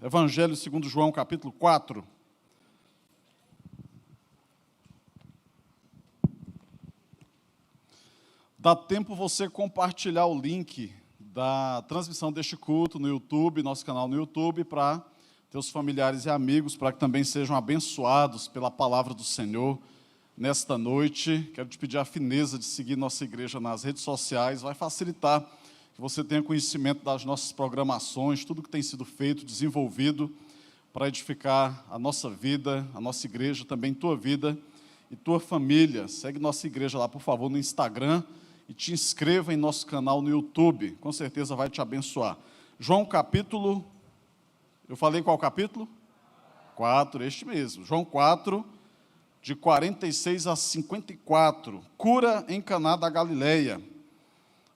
Evangelho segundo João, capítulo 4. Dá tempo você compartilhar o link da transmissão deste culto no YouTube, nosso canal no YouTube, para teus familiares e amigos, para que também sejam abençoados pela palavra do Senhor nesta noite. Quero te pedir a fineza de seguir nossa igreja nas redes sociais, vai facilitar que você tenha conhecimento das nossas programações, tudo que tem sido feito, desenvolvido, para edificar a nossa vida, a nossa igreja, também tua vida e tua família. Segue nossa igreja lá, por favor, no Instagram, e te inscreva em nosso canal no YouTube, com certeza vai te abençoar. João capítulo, eu falei qual capítulo? 4, este mesmo. João 4, de 46 a 54, cura em Caná da Galileia.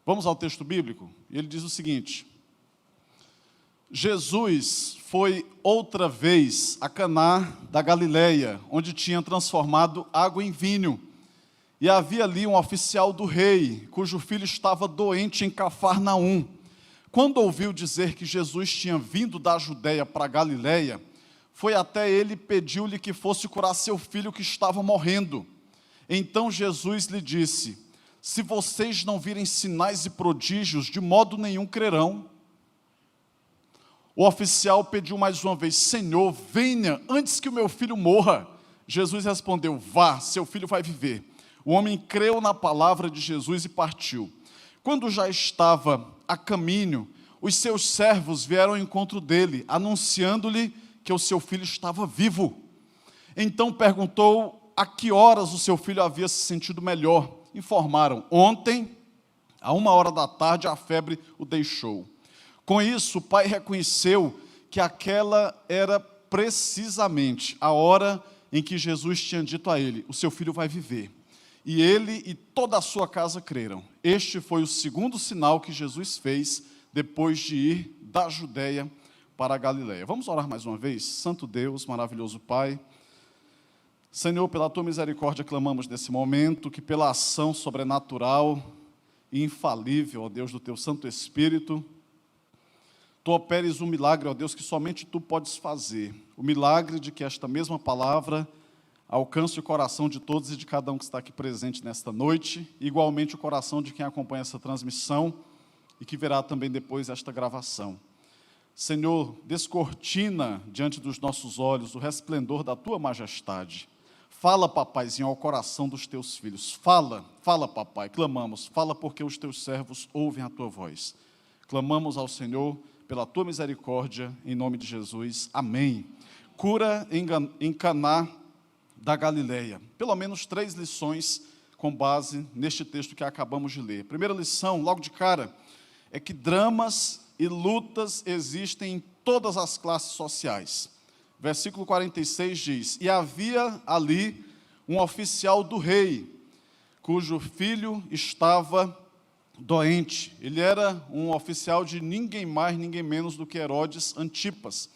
Vamos ao texto bíblico? Ele diz o seguinte: Jesus foi outra vez a Caná da Galileia, onde tinha transformado água em vinho. E havia ali um oficial do rei, cujo filho estava doente em Cafarnaum. Quando ouviu dizer que Jesus tinha vindo da Judeia para a Galileia, foi até ele e pediu-lhe que fosse curar seu filho que estava morrendo. Então Jesus lhe disse: se vocês não virem sinais e prodígios, de modo nenhum crerão. O oficial pediu mais uma vez: Senhor, venha antes que o meu filho morra. Jesus respondeu: vá, seu filho vai viver. O homem creu na palavra de Jesus e partiu. Quando já estava a caminho, os seus servos vieram ao encontro dele, anunciando-lhe que o seu filho estava vivo. Então perguntou a que horas o seu filho havia se sentido melhor. Informaram: ontem, à 13h, a febre o deixou. Com isso, o pai reconheceu que aquela era precisamente a hora em que Jesus tinha dito a ele: o seu filho vai viver. E ele e toda a sua casa creram. Este foi o segundo sinal que Jesus fez depois de ir da Judeia para a Galileia. Vamos orar mais uma vez? Santo Deus, maravilhoso Pai, Senhor, pela tua misericórdia clamamos nesse momento, que pela ação sobrenatural e infalível, ó Deus, do teu Santo Espírito, tu operes um milagre, ó Deus, que somente tu podes fazer. O milagre de que esta mesma palavra alcance o coração de todos e de cada um que está aqui presente nesta noite, igualmente o coração de quem acompanha essa transmissão e que verá também depois esta gravação. Senhor, descortina diante dos nossos olhos o resplendor da tua majestade. Fala, papaizinho, ao coração dos teus filhos. Fala, papai, clamamos. Fala porque os teus servos ouvem a tua voz. Clamamos ao Senhor pela tua misericórdia, em nome de Jesus. Amém. Cura em Caná da Galileia. Pelo menos 3 lições com base neste texto que acabamos de ler. Primeira lição, logo de cara, é que dramas e lutas existem em todas as classes sociais. Versículo 46 diz: e havia ali um oficial do rei, cujo filho estava doente. Ele era um oficial de ninguém mais, ninguém menos do que Herodes Antipas.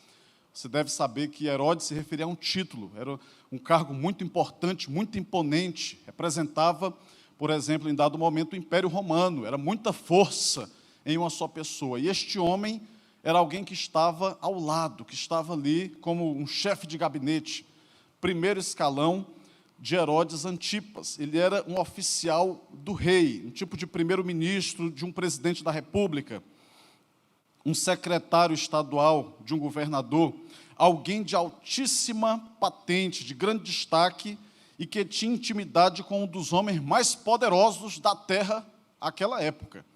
Você deve saber que Herodes se referia a um título, era um cargo muito importante, muito imponente, representava, por exemplo, em dado momento, o Império Romano, era muita força em uma só pessoa. E este homem era alguém que estava ao lado, que estava ali como um chefe de gabinete, primeiro escalão de Herodes Antipas. Ele era um oficial do rei, um tipo de primeiro-ministro de um presidente da República, um secretário estadual de um governador, alguém de altíssima patente, de grande destaque, e que tinha intimidade com um dos homens mais poderosos da terra naquela época.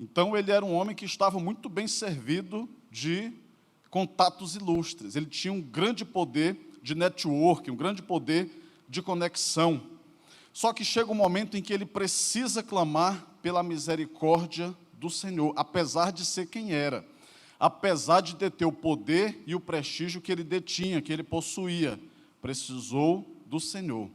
Então, ele era um homem que estava muito bem servido de contatos ilustres. Ele tinha um grande poder de network, um grande poder de conexão. Só que chega um momento em que ele precisa clamar pela misericórdia do Senhor, apesar de ser quem era, apesar de deter o poder e o prestígio que ele detinha, que ele possuía, precisou do Senhor.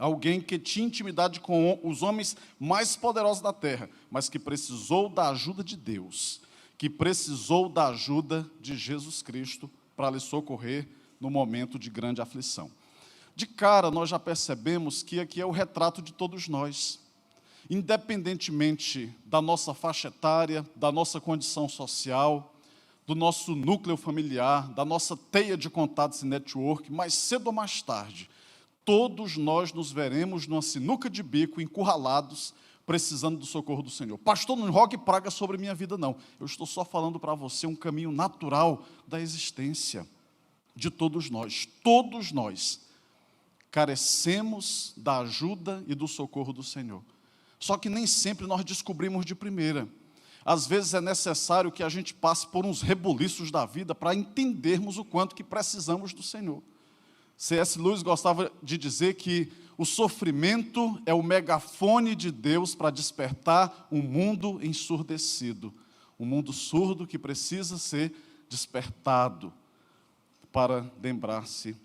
Alguém que tinha intimidade com os homens mais poderosos da terra, mas que precisou da ajuda de Deus, que precisou da ajuda de Jesus Cristo para lhe socorrer no momento de grande aflição. De cara, nós já percebemos que aqui é o retrato de todos nós. Independentemente da nossa faixa etária, da nossa condição social, do nosso núcleo familiar, da nossa teia de contatos e network, mais cedo ou mais tarde, todos nós nos veremos numa sinuca de bico, encurralados, precisando do socorro do Senhor. Pastor, não rogue praga sobre minha vida, não. Eu estou só falando para você um caminho natural da existência de todos nós. Todos nós carecemos da ajuda e do socorro do Senhor. Só que nem sempre nós descobrimos de primeira. Às vezes é necessário que a gente passe por uns rebuliços da vida para entendermos o quanto que precisamos do Senhor. C.S. Lewis gostava de dizer que o sofrimento é o megafone de Deus para despertar um mundo ensurdecido. Um mundo surdo que precisa ser despertado para lembrar-se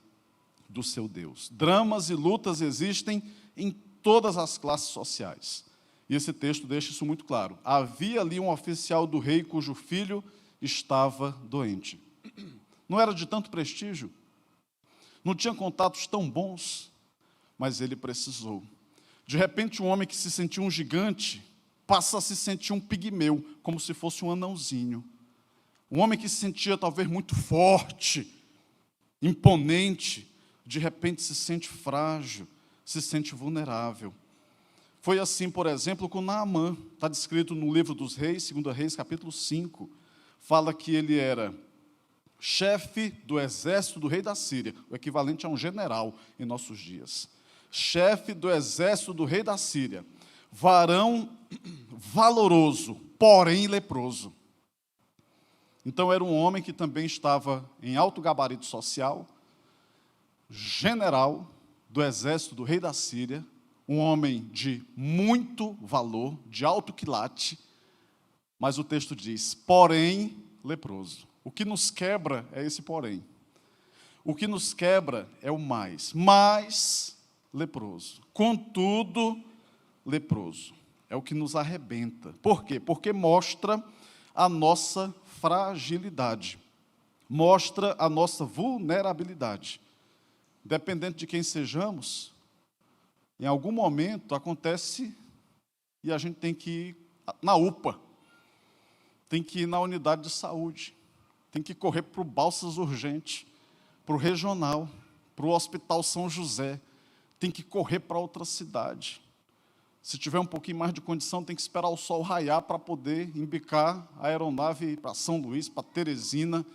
do seu Deus. Dramas e lutas existem em todas as classes sociais. E esse texto deixa isso muito claro. Havia ali um oficial do rei cujo filho estava doente. Não era de tanto prestígio, não tinha contatos tão bons, mas ele precisou. De repente, um homem que se sentia um gigante passa a se sentir um pigmeu, como se fosse um anãozinho. Um homem que se sentia talvez muito forte, imponente, de repente se sente frágil, se sente vulnerável. Foi assim, por exemplo, com Naamã. Está descrito no livro dos Reis, 2 Reis, capítulo 5. Fala que ele era chefe do exército do rei da Síria, o equivalente a um general em nossos dias. Chefe do exército do rei da Síria, varão valoroso, porém leproso. Então era um homem que também estava em alto gabarito social, general do exército do rei da Síria, um homem de muito valor, de alto quilate, mas o texto diz, porém leproso. O que nos quebra é esse porém. O que nos quebra é o mais leproso. Contudo, leproso. É o que nos arrebenta. Por quê? Porque mostra a nossa fragilidade. Mostra a nossa vulnerabilidade. Dependendo de quem sejamos, em algum momento acontece e a gente tem que ir na UPA, tem que ir na unidade de saúde, tem que correr para o Balsas Urgente, para o regional, para o Hospital São José, tem que correr para outra cidade. Se tiver um pouquinho mais de condição, tem que esperar o sol raiar para poder embicar a aeronave para São Luís, para Teresina,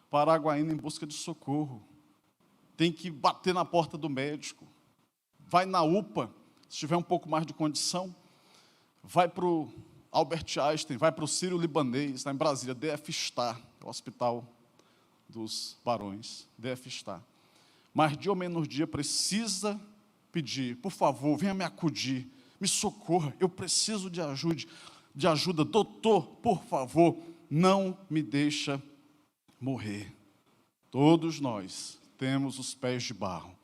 para Araguaína em busca de socorro. Tem que bater na porta do médico. Vai na UPA, se tiver um pouco mais de condição, vai para o Albert Einstein, vai para o Sírio-Libanês, lá em Brasília, DF Star, o Hospital dos Barões, DF Star. Mas dia ou menos dia precisa pedir, por favor, venha me acudir, me socorra, eu preciso de ajuda, doutor, por favor, não me deixa morrer. Todos nós temos os pés de barro.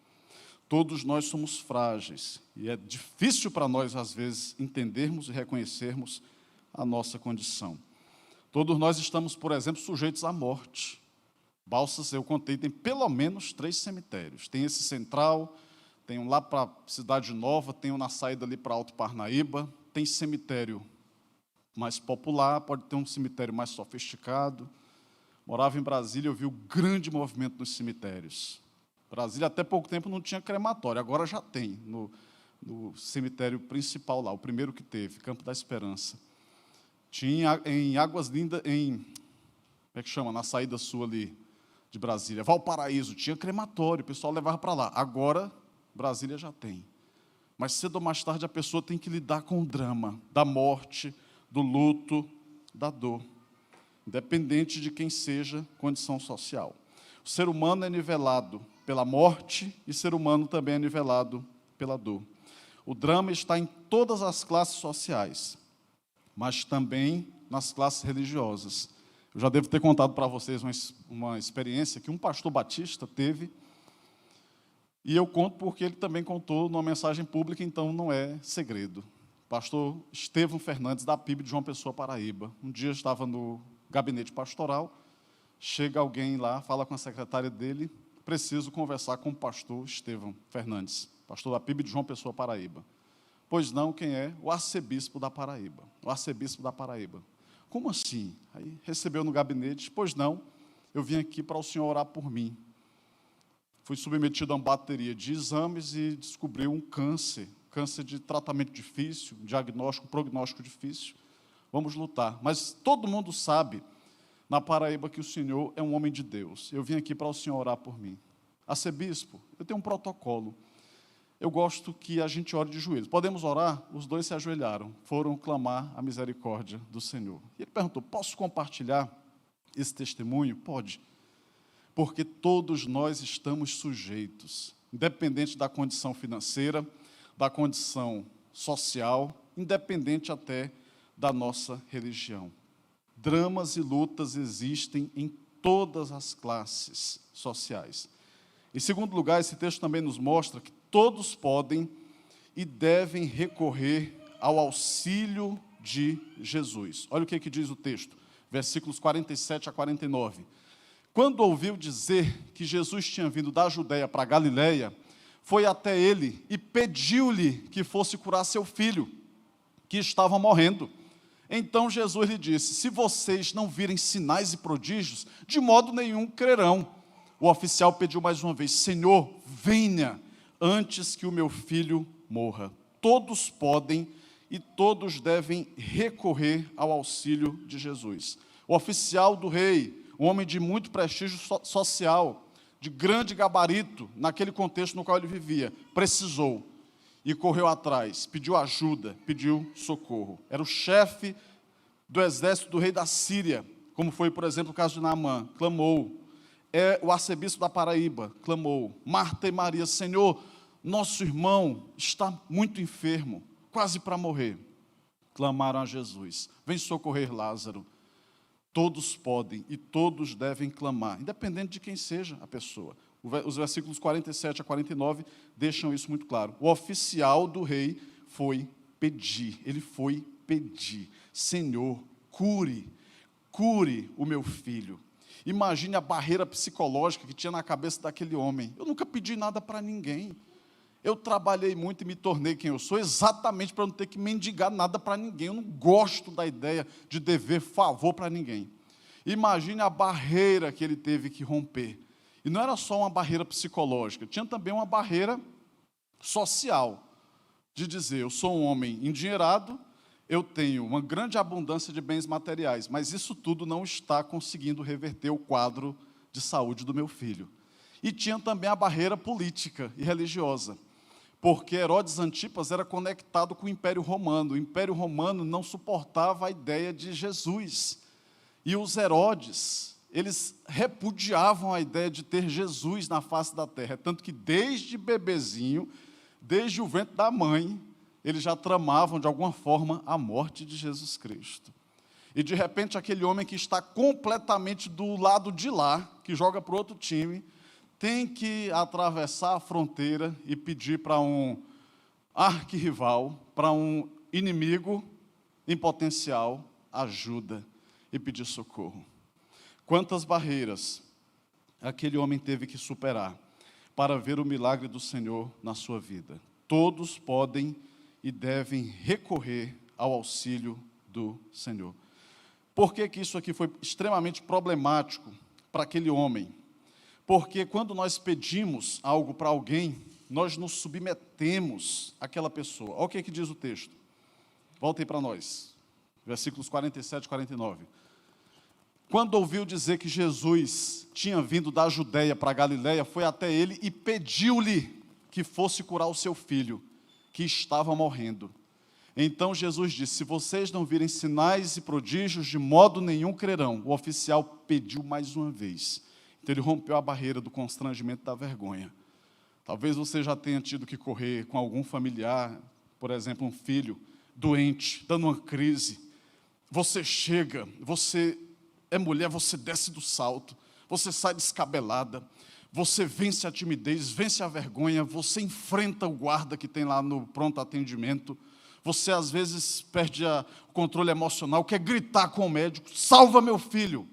Todos nós somos frágeis e é difícil para nós, às vezes, entendermos e reconhecermos a nossa condição. Todos nós estamos, por exemplo, sujeitos à morte. Balsas, eu contei, tem pelo menos 3 cemitérios. Tem esse central, tem um lá para Cidade Nova, tem um na saída ali para Alto Parnaíba, tem cemitério mais popular, pode ter um cemitério mais sofisticado. Morava em Brasília, eu vi o grande movimento nos cemitérios. Brasília, até pouco tempo, não tinha crematório, agora já tem, no cemitério principal lá, o primeiro que teve, Campo da Esperança. Tinha em Águas Lindas, como é que chama, na saída sul ali de Brasília, Valparaíso, tinha crematório, o pessoal levava para lá. Agora, Brasília já tem. Mas cedo ou mais tarde a pessoa tem que lidar com o drama da morte, do luto, da dor, independente de quem seja, condição social. O ser humano é nivelado pela morte e o ser humano também é nivelado pela dor. O drama está em todas as classes sociais, mas também nas classes religiosas. Eu já devo ter contado para vocês uma experiência que um pastor batista teve, e eu conto porque ele também contou numa mensagem pública, então não é segredo. Pastor Estevão Fernandes, da PIB de João Pessoa, Paraíba. Um dia eu estava no gabinete pastoral, chega alguém lá, fala com a secretária dele, preciso conversar com o pastor Estevão Fernandes, pastor da PIB de João Pessoa, Paraíba. Pois não, quem é? O arcebispo da Paraíba. O arcebispo da Paraíba. Como assim? Aí recebeu no gabinete, pois não, eu vim aqui para o senhor orar por mim. Fui submetido a uma bateria de exames e descobriu um câncer de tratamento difícil, diagnóstico, prognóstico difícil. Vamos lutar. Mas todo mundo sabe, na Paraíba, que o senhor é um homem de Deus. Eu vim aqui para o senhor orar por mim. Arcebispo, eu tenho um protocolo. Eu gosto que a gente ore de joelhos. Podemos orar? Os dois se ajoelharam, foram clamar a misericórdia do Senhor. E ele perguntou, posso compartilhar esse testemunho? Pode. Porque todos nós estamos sujeitos, independente da condição financeira, da condição social, independente até da nossa religião. Dramas e lutas existem em todas as classes sociais. Em segundo lugar, esse texto também nos mostra que todos podem e devem recorrer ao auxílio de Jesus. Olha o que diz o texto, versículos 47 a 49. Quando ouviu dizer que Jesus tinha vindo da Judeia para a Galiléia, foi até ele e pediu-lhe que fosse curar seu filho, que estava morrendo. Então Jesus lhe disse, se vocês não virem sinais e prodígios, de modo nenhum crerão. O oficial pediu mais uma vez, Senhor, venha antes que o meu filho morra. Todos podem e todos devem recorrer ao auxílio de Jesus. O oficial do rei, um homem de muito prestígio social, de grande gabarito, naquele contexto no qual ele vivia, precisou e correu atrás, pediu ajuda, pediu socorro. Era o chefe do exército do rei da Síria, como foi, por exemplo, o caso de Naamã, clamou. O arcebispo da Paraíba clamou. Marta e Maria, Senhor, nosso irmão está muito enfermo, quase para morrer. Clamaram a Jesus, vem socorrer Lázaro. Todos podem e todos devem clamar, independente de quem seja a pessoa. Os versículos 47 a 49 deixam isso muito claro. O oficial do rei foi pedir, ele foi pedir, Senhor, cure o meu filho. Imagine a barreira psicológica que tinha na cabeça daquele homem. Eu nunca pedi nada para ninguém. Eu trabalhei muito e me tornei quem eu sou exatamente para não ter que mendigar nada para ninguém. Eu não gosto da ideia de dever favor para ninguém. Imagine a barreira que ele teve que romper. E não era só uma barreira psicológica, tinha também uma barreira social, de dizer, eu sou um homem endinheirado, eu tenho uma grande abundância de bens materiais, mas isso tudo não está conseguindo reverter o quadro de saúde do meu filho. E tinha também a barreira política e religiosa, porque Herodes Antipas era conectado com o Império Romano. O Império Romano não suportava a ideia de Jesus. E os Herodes, eles repudiavam a ideia de ter Jesus na face da terra. Tanto que desde bebezinho, desde o ventre da mãe, eles já tramavam de alguma forma a morte de Jesus Cristo. E de repente aquele homem que está completamente do lado de lá, que joga para o outro time, tem que atravessar a fronteira e pedir para um arquirrival, para um inimigo em potencial, ajuda e pedir socorro. Quantas barreiras aquele homem teve que superar para ver o milagre do Senhor na sua vida. Todos podem e devem recorrer ao auxílio do Senhor. Por que isso aqui foi extremamente problemático para aquele homem? Porque quando nós pedimos algo para alguém, nós nos submetemos àquela pessoa. Olha o que diz o texto. Voltem para nós. Versículos 47 e 49. Quando ouviu dizer que Jesus tinha vindo da Judeia para a Galiléia, foi até ele e pediu-lhe que fosse curar o seu filho, que estava morrendo. Então Jesus disse, se vocês não virem sinais e prodígios, de modo nenhum crerão. O oficial pediu mais uma vez. Então ele rompeu a barreira do constrangimento e da vergonha. Talvez você já tenha tido que correr com algum familiar, por exemplo, um filho doente, dando uma crise. Você chega, você é mulher, você desce do salto, você sai descabelada, você vence a timidez, vence a vergonha, você enfrenta o guarda que tem lá no pronto atendimento, você às vezes perde o controle emocional, quer gritar com o médico, salva meu filho.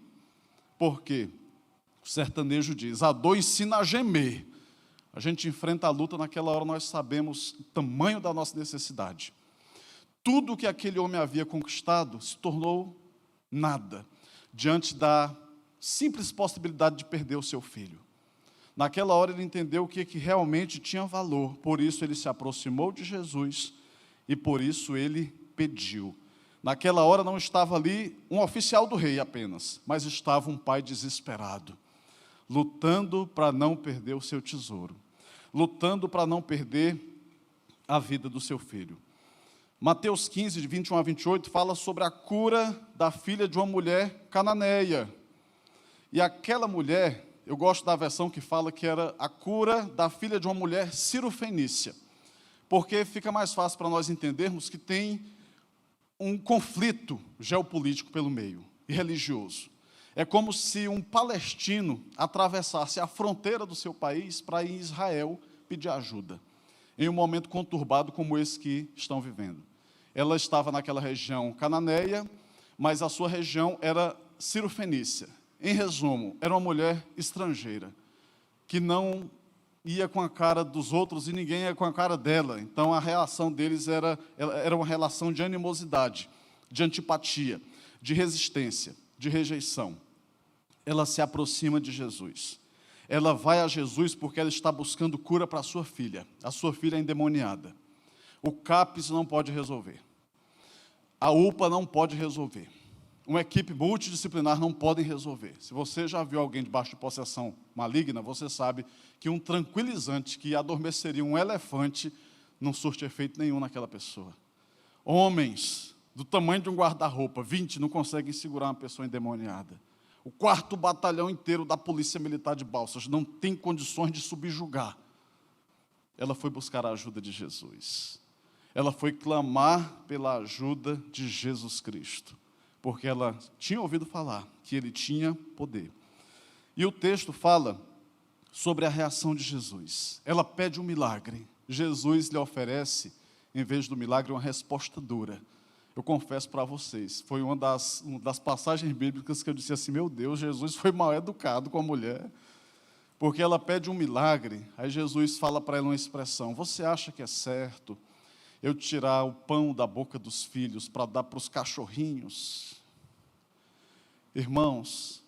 Por quê? O sertanejo diz, a dor ensina a gemer. A gente enfrenta a luta, naquela hora nós sabemos o tamanho da nossa necessidade. Tudo que aquele homem havia conquistado se tornou nada, diante da simples possibilidade de perder o seu filho. Naquela hora ele entendeu o que realmente tinha valor, por isso ele se aproximou de Jesus e por isso ele pediu. Naquela hora não estava ali um oficial do rei apenas, mas estava um pai desesperado, lutando para não perder o seu tesouro, lutando para não perder a vida do seu filho. Mateus 15, de 21 a 28, fala sobre a cura da filha de uma mulher cananeia. E aquela mulher, eu gosto da versão que fala que era a cura da filha de uma mulher cirofenícia, porque fica mais fácil para nós entendermos que tem um conflito geopolítico pelo meio, e religioso. É como se um palestino atravessasse a fronteira do seu país para ir em Israel pedir ajuda, em um momento conturbado como esse que estão vivendo. Ela estava naquela região cananeia, mas a sua região era cirofenícia. Em resumo, era uma mulher estrangeira, que não ia com a cara dos outros e ninguém ia com a cara dela. Então a reação deles era uma relação de animosidade, de antipatia, de resistência, de rejeição. Ela se aproxima de Jesus. Ela vai a Jesus porque ela está buscando cura para a sua filha. A sua filha é endemoniada. O CAPS não pode resolver. A UPA não pode resolver. Uma equipe multidisciplinar não pode resolver. Se você já viu alguém debaixo de possessão maligna, você sabe que um tranquilizante que adormeceria um elefante não surte efeito nenhum naquela pessoa. Homens do tamanho de um guarda-roupa, 20, não conseguem segurar uma pessoa endemoniada. O 4º batalhão inteiro da Polícia Militar de Balsas não tem condições de subjugar. Ela foi buscar a ajuda de Jesus. Ela foi clamar pela ajuda de Jesus Cristo, porque ela tinha ouvido falar que ele tinha poder. E o texto fala sobre a reação de Jesus. Ela pede um milagre. Jesus lhe oferece, em vez do milagre, uma resposta dura. Eu confesso para vocês, foi uma das passagens bíblicas que eu disse assim, meu Deus, Jesus foi mal educado com a mulher, porque ela pede um milagre, aí Jesus fala para ela uma expressão, você acha que é certo eu tirar o pão da boca dos filhos para dar para os cachorrinhos? Irmãos,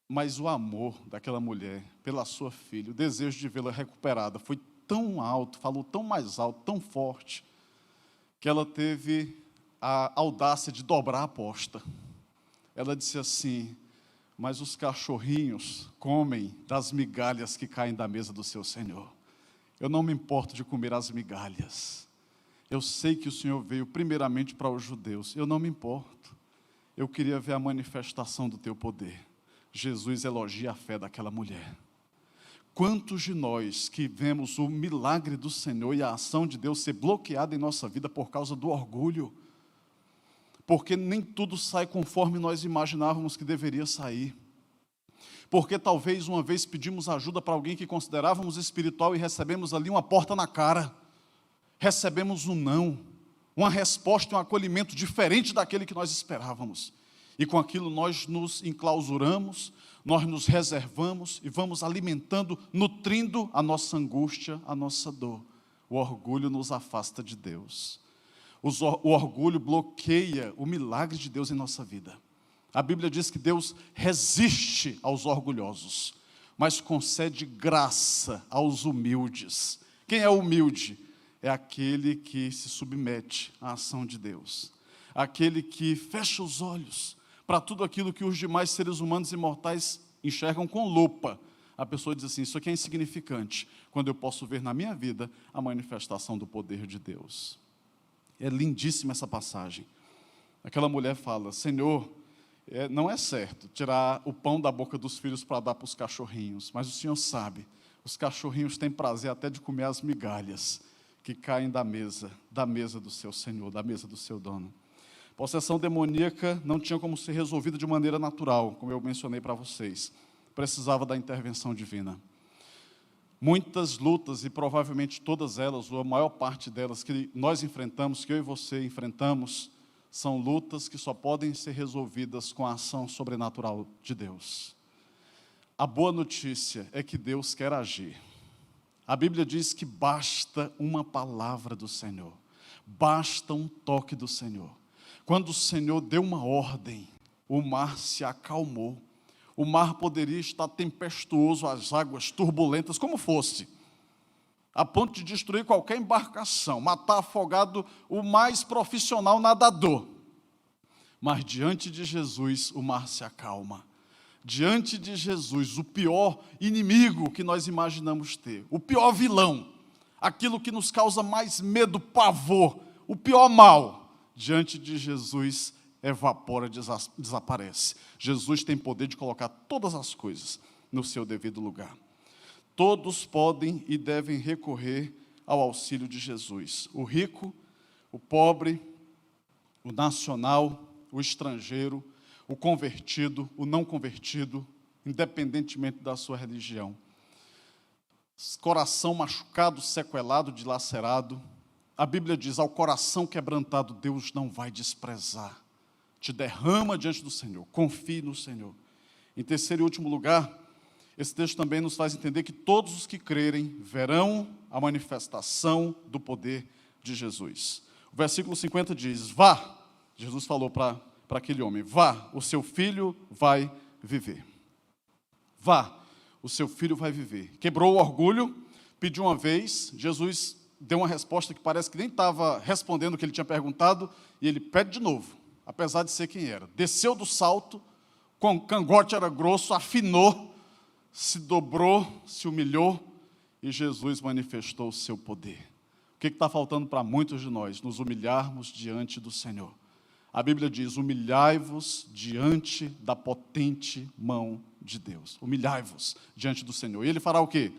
mas o amor daquela mulher pela sua filha, o desejo de vê-la recuperada, foi tão alto, falou tão mais alto, tão forte, que ela teve a audácia de dobrar a aposta. Ela disse assim, mas os cachorrinhos comem das migalhas que caem da mesa do seu Senhor. Eu não me importo de comer as migalhas. Eu sei que o Senhor veio primeiramente para os judeus. Eu não me importo. Eu queria ver a manifestação do teu poder. Jesus elogia a fé daquela mulher. Quantos de nós que vemos o milagre do Senhor e a ação de Deus ser bloqueada em nossa vida por causa do orgulho? Porque nem tudo sai conforme nós imaginávamos que deveria sair. Porque talvez uma vez pedimos ajuda para alguém que considerávamos espiritual e recebemos ali uma porta na cara. Recebemos um não, uma resposta, um acolhimento diferente daquele que nós esperávamos. E com aquilo nós nos enclausuramos, nós nos reservamos e vamos alimentando, nutrindo a nossa angústia, a nossa dor. O orgulho nos afasta de Deus. O orgulho bloqueia o milagre de Deus em nossa vida. A Bíblia diz que Deus resiste aos orgulhosos, mas concede graça aos humildes. Quem é humilde? É aquele que se submete à ação de Deus. Aquele que fecha os olhos para tudo aquilo que os demais seres humanos e mortais enxergam com lupa. A pessoa diz assim, isso aqui é insignificante, quando eu posso ver na minha vida a manifestação do poder de Deus. É lindíssima essa passagem. Aquela mulher fala, Senhor, não é certo tirar o pão da boca dos filhos para dar para os cachorrinhos, mas o Senhor sabe, os cachorrinhos têm prazer até de comer as migalhas que caem da mesa do seu Senhor, da mesa do seu dono. Possessão demoníaca não tinha como ser resolvida de maneira natural, como eu mencionei para vocês. Precisava da intervenção divina. Muitas lutas, e provavelmente todas elas, ou a maior parte delas que nós enfrentamos, que eu e você enfrentamos, são lutas que só podem ser resolvidas com a ação sobrenatural de Deus. A boa notícia é que Deus quer agir. A Bíblia diz que basta uma palavra do Senhor, basta um toque do Senhor. Quando o Senhor deu uma ordem, o mar se acalmou. O mar poderia estar tempestuoso, as águas turbulentas, como fosse, a ponto de destruir qualquer embarcação, matar afogado o mais profissional nadador. Mas diante de Jesus, o mar se acalma. Diante de Jesus, o pior inimigo que nós imaginamos ter, o pior vilão, aquilo que nos causa mais medo, pavor, o pior mal, diante de Jesus, evapora, desaparece. Jesus tem poder de colocar todas as coisas no seu devido lugar. Todos podem e devem recorrer ao auxílio de Jesus. O rico, o pobre, o nacional, o estrangeiro, o convertido, o não convertido, independentemente da sua religião. Coração machucado, sequelado, dilacerado. A Bíblia diz, ao coração quebrantado, Deus não vai desprezar. Te derrama diante do Senhor, confie no Senhor. Em terceiro e último lugar, esse texto também nos faz entender que todos os que crerem verão a manifestação do poder de Jesus. O versículo 50 diz, vá, Jesus falou para aquele homem, vá, o seu filho vai viver. Vá, o seu filho vai viver. Quebrou o orgulho, pediu uma vez, Jesus deu uma resposta que parece que nem estava respondendo o que ele tinha perguntado, e ele pede de novo, apesar de ser quem era. Desceu do salto, com o cangote era grosso, afinou, se dobrou, se humilhou, e Jesus manifestou o seu poder. O que está faltando para muitos de nós? Nos humilharmos diante do Senhor. A Bíblia diz, humilhai-vos diante da potente mão de Deus. Humilhai-vos diante do Senhor. E Ele fará o quê?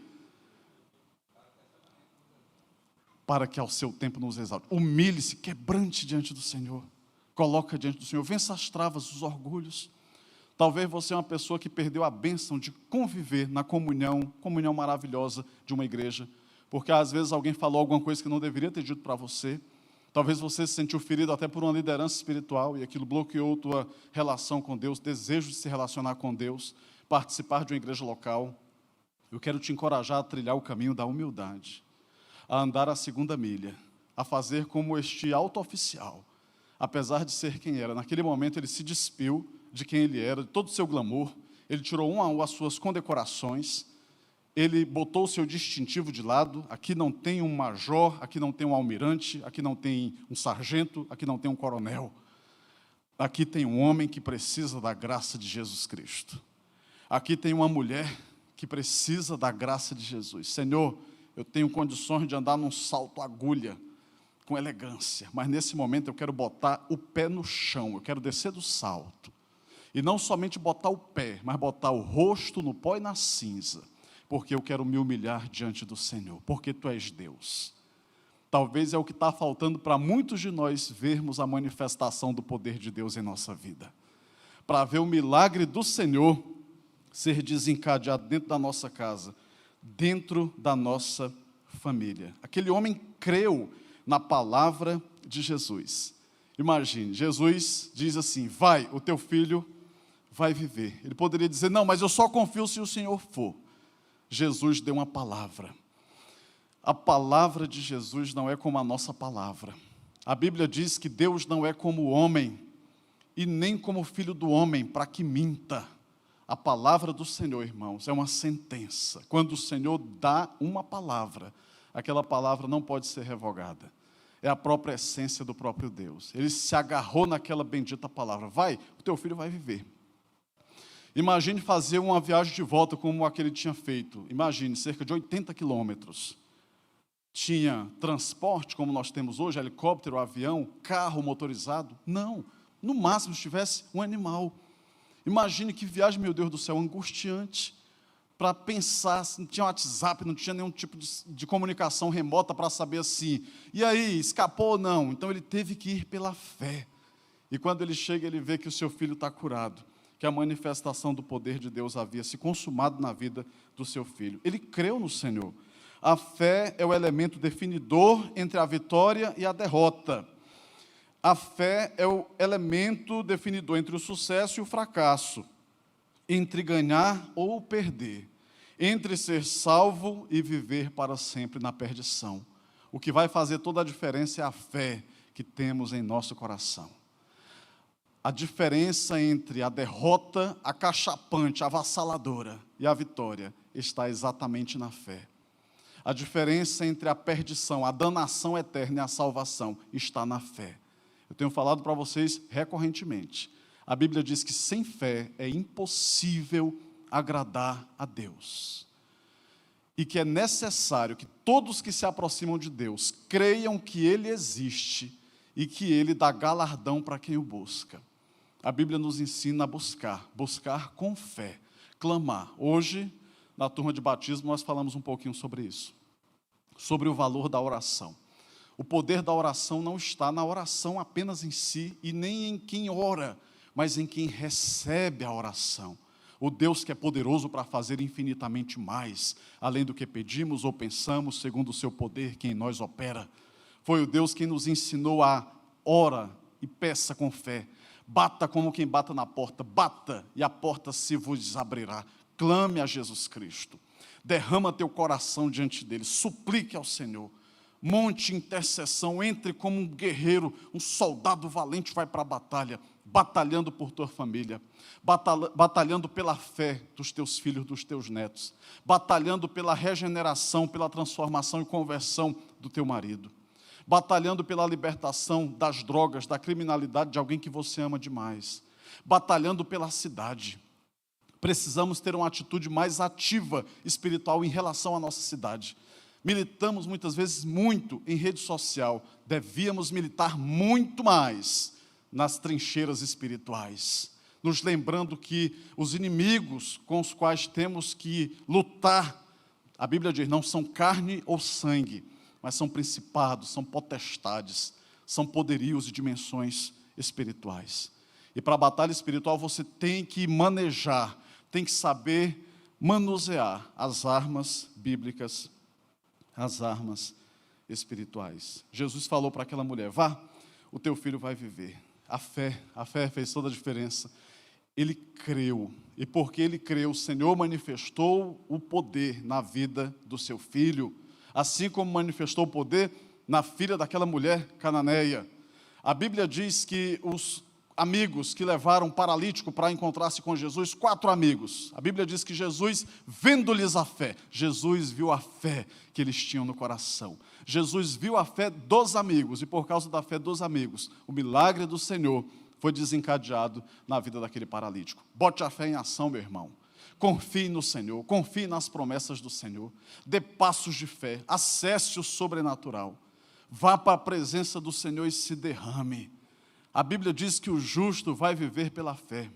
Para que ao seu tempo nos exalte. Humilhe-se, quebrante diante do Senhor. Coloca diante do Senhor. Vença as travas, os orgulhos. Talvez você é uma pessoa que perdeu a bênção de conviver na comunhão maravilhosa de uma igreja, porque às vezes alguém falou alguma coisa que não deveria ter dito para você. Talvez você se sentiu ferido até por uma liderança espiritual e aquilo bloqueou tua relação com Deus, desejo de se relacionar com Deus, participar de uma igreja local. Eu quero te encorajar a trilhar o caminho da humildade, a andar a segunda milha, a fazer como este alto oficial. Apesar de ser quem era, naquele momento ele se despiu de quem ele era, de todo o seu glamour, ele tirou um a um as suas condecorações, ele botou o seu distintivo de lado, aqui não tem um major, aqui não tem um almirante, aqui não tem um sargento, aqui não tem um coronel. Aqui tem um homem que precisa da graça de Jesus Cristo. Aqui tem uma mulher que precisa da graça de Jesus. Senhor, eu tenho condições de andar num salto agulha, com elegância, mas nesse momento eu quero botar o pé no chão, eu quero descer do salto. E não somente botar o pé, mas botar o rosto no pó e na cinza, porque eu quero me humilhar diante do Senhor, porque Tu és Deus. Talvez é o que está faltando para muitos de nós vermos a manifestação do poder de Deus em nossa vida. Para ver o milagre do Senhor ser desencadeado dentro da nossa casa, dentro da nossa família. Aquele homem creu na palavra de Jesus. Imagine, Jesus diz assim, vai, o teu filho vai viver. Ele poderia dizer, não, mas eu só confio se o Senhor for. Jesus deu uma palavra. A palavra de Jesus não é como a nossa palavra. A Bíblia diz que Deus não é como o homem, e nem como o filho do homem, para que minta. A palavra do Senhor, irmãos, é uma sentença. Quando o Senhor dá uma palavra, aquela palavra não pode ser revogada. É a própria essência do próprio Deus. Ele se agarrou naquela bendita palavra. Vai, o teu filho vai viver. Imagine fazer uma viagem de volta como aquele tinha feito. Imagine, cerca de 80 quilômetros. Tinha transporte, como nós temos hoje, helicóptero, avião, carro motorizado? Não. No máximo, se tivesse um animal. Imagine que viagem, meu Deus do céu, angustiante. Para pensar, não tinha WhatsApp, não tinha nenhum tipo de comunicação remota para saber assim, e aí, escapou ou não? Então ele teve que ir pela fé. E quando ele chega, ele vê que o seu filho está curado, que a manifestação do poder de Deus havia se consumado na vida do seu filho. Ele creu no Senhor. A fé é o elemento definidor entre a vitória e a derrota. A fé é o elemento definidor entre o sucesso e o fracasso, entre ganhar ou perder, entre ser salvo e viver para sempre na perdição. O que vai fazer toda a diferença é a fé que temos em nosso coração. A diferença entre a derrota acachapante, avassaladora e a vitória está exatamente na fé. A diferença entre a perdição, a danação eterna e a salvação está na fé. Eu tenho falado para vocês recorrentemente. A Bíblia diz que sem fé é impossível agradar a Deus. E que é necessário que todos que se aproximam de Deus creiam que Ele existe e que Ele dá galardão para quem o busca. A Bíblia nos ensina a buscar com fé, clamar. Hoje, na turma de batismo, nós falamos um pouquinho sobre isso, sobre o valor da oração. O poder da oração não está na oração apenas em si e nem em quem ora, mas em quem recebe a oração. O Deus que é poderoso para fazer infinitamente mais, além do que pedimos ou pensamos, segundo o seu poder que em nós opera. Foi o Deus quem nos ensinou a ora e peça com fé. Bata como quem bata na porta, bata e a porta se vos abrirá. Clame a Jesus Cristo. Derrama teu coração diante dele, suplique ao Senhor. Monte intercessão, entre como um guerreiro, um soldado valente vai para a batalha, batalhando por tua família, batalhando pela fé dos teus filhos, dos teus netos, batalhando pela regeneração, pela transformação e conversão do teu marido, batalhando pela libertação das drogas, da criminalidade de alguém que você ama demais, batalhando pela cidade. Precisamos ter uma atitude mais ativa espiritual em relação à nossa cidade. Militamos muitas vezes muito em rede social, devíamos militar muito mais nas trincheiras espirituais, nos lembrando que os inimigos com os quais temos que lutar, a Bíblia diz, não são carne ou sangue, mas são principados, são potestades, são poderios e dimensões espirituais. E para a batalha espiritual você tem que manejar, tem que saber manusear as armas bíblicas, as armas espirituais. Jesus falou para aquela mulher, vá, o teu filho vai viver. A fé fez toda a diferença. Ele creu, e porque ele creu, o Senhor manifestou o poder na vida do seu filho, assim como manifestou o poder na filha daquela mulher cananeia. A Bíblia diz que os amigos que levaram um paralítico para encontrar-se com Jesus, 4 amigos. A Bíblia diz que Jesus, vendo-lhes a fé, Jesus viu a fé que eles tinham no coração. Jesus viu a fé dos amigos, e por causa da fé dos amigos, o milagre do Senhor foi desencadeado na vida daquele paralítico. Bote a fé em ação, meu irmão. Confie no Senhor, confie nas promessas do Senhor. Dê passos de fé, acesse o sobrenatural. Vá para a presença do Senhor e se derrame. A Bíblia diz que o justo vai viver pela fé.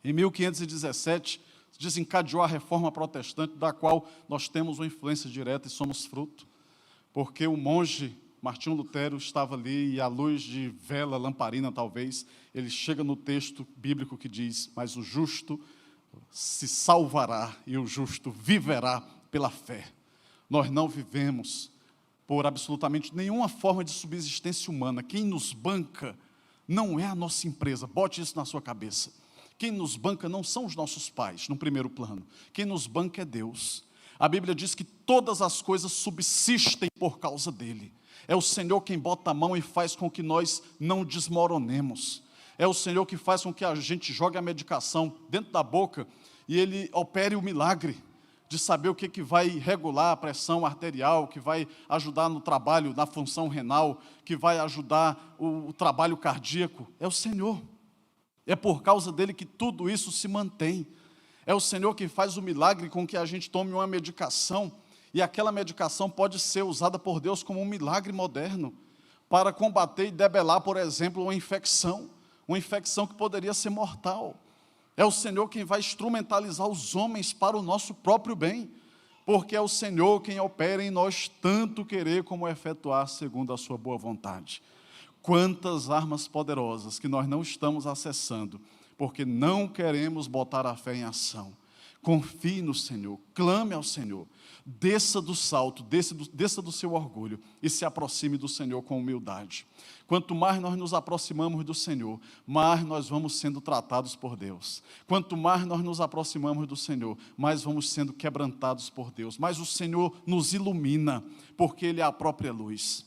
Em 1517, desencadeou a reforma protestante, da qual nós temos uma influência direta e somos fruto, porque o monge Martinho Lutero estava ali e à luz de vela, lamparina talvez, ele chega no texto bíblico que diz, mas o justo se salvará e o justo viverá pela fé. Nós não vivemos por absolutamente nenhuma forma de subsistência humana. Quem nos banca não é a nossa empresa, bote isso na sua cabeça. Quem nos banca não são os nossos pais, no primeiro plano. Quem nos banca é Deus. A Bíblia diz que todas as coisas subsistem por causa dEle. É o Senhor quem bota a mão e faz com que nós não desmoronemos. É o Senhor que faz com que a gente jogue a medicação dentro da boca e Ele opere o milagre de saber o que vai regular a pressão arterial, que vai ajudar no trabalho, na função renal, que vai ajudar o trabalho cardíaco. É o Senhor. É por causa dEle que tudo isso se mantém. É o Senhor que faz o milagre com que a gente tome uma medicação, e aquela medicação pode ser usada por Deus como um milagre moderno, para combater e debelar, por exemplo, uma infecção que poderia ser mortal. É o Senhor quem vai instrumentalizar os homens para o nosso próprio bem, porque é o Senhor quem opera em nós tanto querer como efetuar segundo a sua boa vontade. Quantas armas poderosas que nós não estamos acessando, porque não queremos botar a fé em ação. Confie no Senhor, clame ao Senhor, desça do salto, desça do seu orgulho e se aproxime do Senhor com humildade. Quanto mais nós nos aproximamos do Senhor, mais nós vamos sendo tratados por Deus. Quanto mais nós nos aproximamos do Senhor, mais vamos sendo quebrantados por Deus. Mas o Senhor nos ilumina, porque Ele é a própria luz.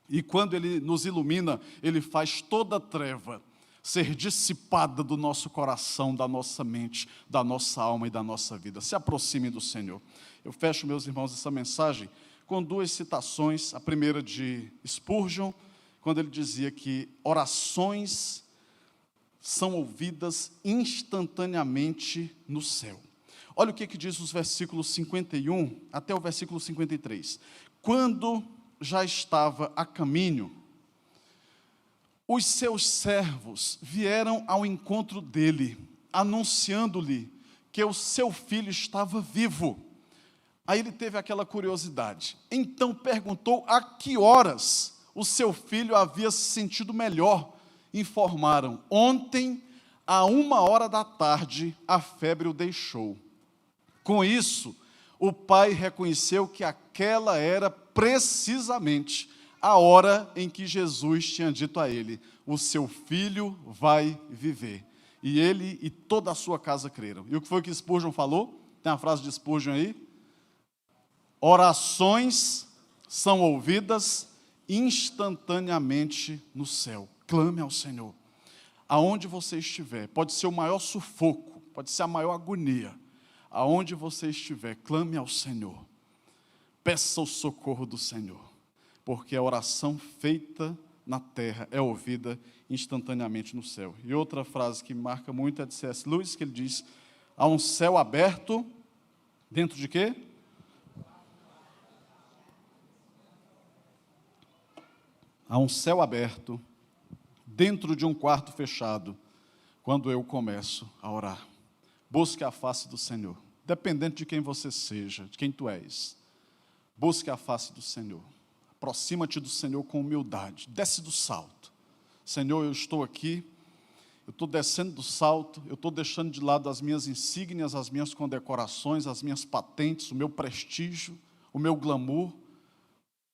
E quando Ele nos ilumina, Ele faz toda treva ser dissipada do nosso coração, da nossa mente, da nossa alma e da nossa vida. Se aproxime do Senhor. Eu fecho, meus irmãos, essa mensagem com duas citações. A primeira de Spurgeon, quando ele dizia que orações são ouvidas instantaneamente no céu. Olha o que diz os versículos 51 até o versículo 53. Quando já estava a caminho, os seus servos vieram ao encontro dele, anunciando-lhe que o seu filho estava vivo. Aí ele teve aquela curiosidade. Então perguntou a que horas o seu filho havia se sentido melhor. Informaram: ontem, à 13h, a febre o deixou. Com isso, o pai reconheceu que aquela era precisamente a hora em que Jesus tinha dito a ele: o seu filho vai viver. E ele e toda a sua casa creram. E o que foi que Spurgeon falou? Tem a frase de Spurgeon aí? Orações são ouvidas instantaneamente no céu. Clame ao Senhor. Aonde você estiver, pode ser o maior sufoco, pode ser a maior agonia. Aonde você estiver, clame ao Senhor. Peça o socorro do Senhor, porque a oração feita na terra é ouvida instantaneamente no céu. E outra frase que marca muito é de C.S. Lewis, que ele diz: há um céu aberto, dentro de quê? Há um céu aberto, dentro de um quarto fechado, quando eu começo a orar. Busque a face do Senhor, dependente de quem você seja, de quem tu és. Busque a face do Senhor. Aproxima-te do Senhor com humildade. Desce do salto. Senhor, eu estou aqui, eu estou descendo do salto, eu estou deixando de lado as minhas insígnias, as minhas condecorações, as minhas patentes, o meu prestígio, o meu glamour,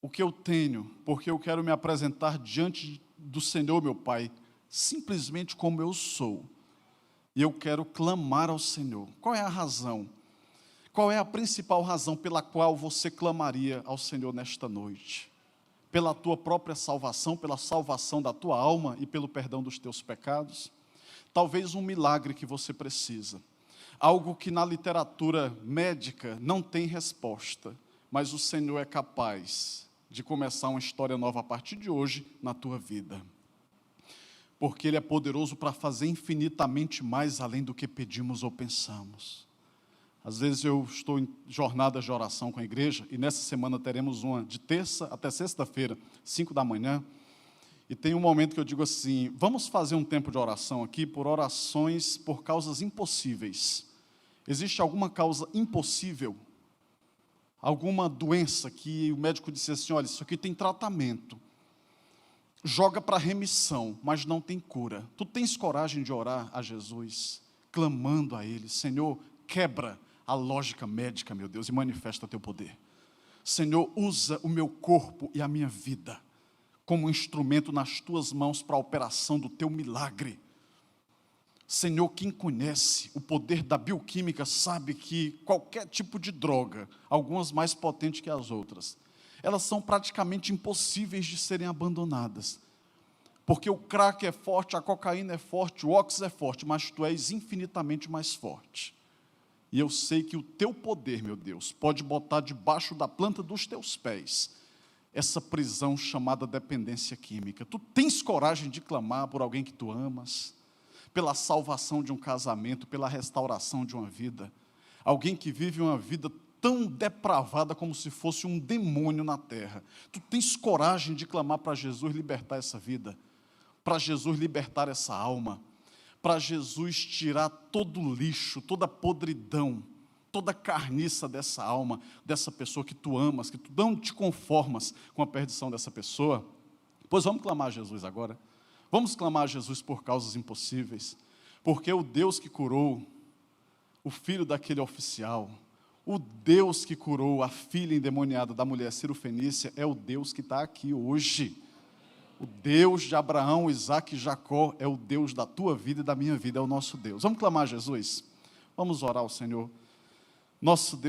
o que eu tenho, porque eu quero me apresentar diante do Senhor, meu Pai, simplesmente como eu sou. E eu quero clamar ao Senhor. Qual é a razão? Qual é a principal razão pela qual você clamaria ao Senhor nesta noite? Pela tua própria salvação, pela salvação da tua alma e pelo perdão dos teus pecados? Talvez um milagre que você precisa. Algo que na literatura médica não tem resposta, mas o Senhor é capaz de começar uma história nova a partir de hoje na tua vida. Porque Ele é poderoso para fazer infinitamente mais além do que pedimos ou pensamos. Às vezes eu estou em jornadas de oração com a igreja, e nessa semana teremos uma de terça até sexta-feira, 5h, e tem um momento que eu digo assim: vamos fazer um tempo de oração aqui por orações por causas impossíveis. Existe alguma causa impossível? Alguma doença que o médico disse assim: olha, isso aqui tem tratamento, joga para remissão, mas não tem cura. Tu tens coragem de orar a Jesus, clamando a Ele: Senhor, quebra a lógica médica, meu Deus, e manifesta teu poder. Senhor, usa o meu corpo e a minha vida como instrumento nas tuas mãos para a operação do teu milagre. Senhor, quem conhece o poder da bioquímica sabe que qualquer tipo de droga, algumas mais potentes que as outras, elas são praticamente impossíveis de serem abandonadas. Porque o crack é forte, a cocaína é forte, o óxido é forte, mas tu és infinitamente mais forte. E eu sei que o teu poder, meu Deus, pode botar debaixo da planta dos teus pés essa prisão chamada dependência química. Tu tens coragem de clamar por alguém que tu amas, pela salvação de um casamento, pela restauração de uma vida. Alguém que vive uma vida tão depravada como se fosse um demônio na terra. Tu tens coragem de clamar para Jesus libertar essa vida, para Jesus libertar essa alma, para Jesus tirar todo o lixo, toda a podridão, toda a carniça dessa alma, dessa pessoa que tu amas, que tu não te conformas com a perdição dessa pessoa? Pois vamos clamar a Jesus agora. Vamos clamar a Jesus por causas impossíveis, porque o Deus que curou o filho daquele oficial, o Deus que curou a filha endemoniada da mulher Cirofenícia, é o Deus que está aqui hoje. O Deus de Abraão, Isaque e Jacó é o Deus da tua vida e da minha vida, é o nosso Deus. Vamos clamar a Jesus? Vamos orar ao Senhor. Nosso Deus